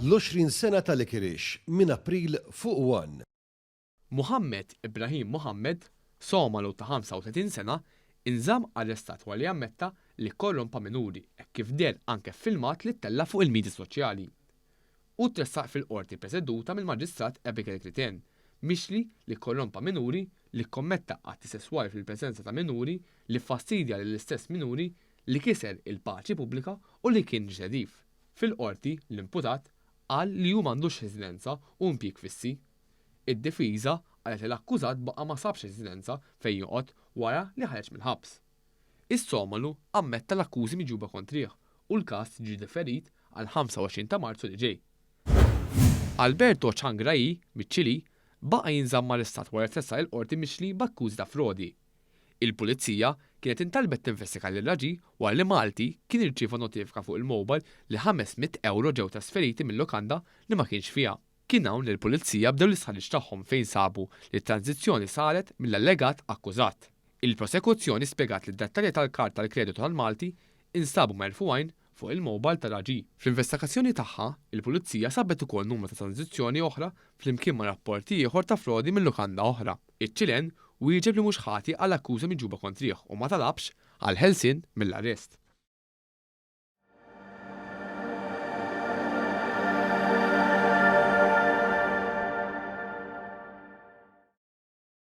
l-20 sena tal-Ikirix minn April fuq 1. Muhammad Ibrahim Mohammed, Somalu ta' 35 sena, inżamm arrestat wara li ammetta li korrompa minuri hekk kif der anke filmat li ttella fuq il-midja soċjali. U tressaq fil-qorti preseduta mill-Maġistrat Abigail Criten mixli li korrompa minuri, li kommetta atti sesswali fil-preżenza ta' minuri, li fastidja lill-istess minuri, li kiser il-paċi pubblika u li kien ġedif. Fil-qorti l-imputat qal li hu m'għandux residenza u impjieg fissi. Id-difiża qalet li l-akkużat baqa' ma sabx residenza fejn joqgħod wara li ħareġ mill-ħabs. Is-Somalu ammetta l-akkużi miġuba kontrih u l-każ ġie differit għal 25 ta' Marzu li ġej. Alberto Changrayi miċ-Ċili baqa' jinżamm arrestat wara tressaq il-qorti mixli b'akkużi ta' frodi. Il-Pulizija kienet intalbet tinvestiga lil raġi wara li Malti kien irċieva notifika fuq il-mowbajl li 500 euro ġew trasferiti mill-lokanda li ma kienx fiha. Kien hawn li l-Pulizija bdew l-istħarriġ tagħhom fejn sabu li t-tranzizzjoni saret mill-allegat akkużat. Il-prosekuzzjoni spjegat li d-dettalji tal-karta tal-kreditu tal-Malti instabu merfuqajn fuq il-mowbajl ta' raġi. Fl-investigazzjoni tagħha, il-Pulizija sabet ukoll numru ta' tranzizzjoni oħra flimkien ma' rapporti ieħor ta' frodi mill-lukanda oħra. Iċ-Ċilen wieġeb li mhux ħati għal akkuża miġuba kontrih u ma talabx għal ħelsien mill-arrest.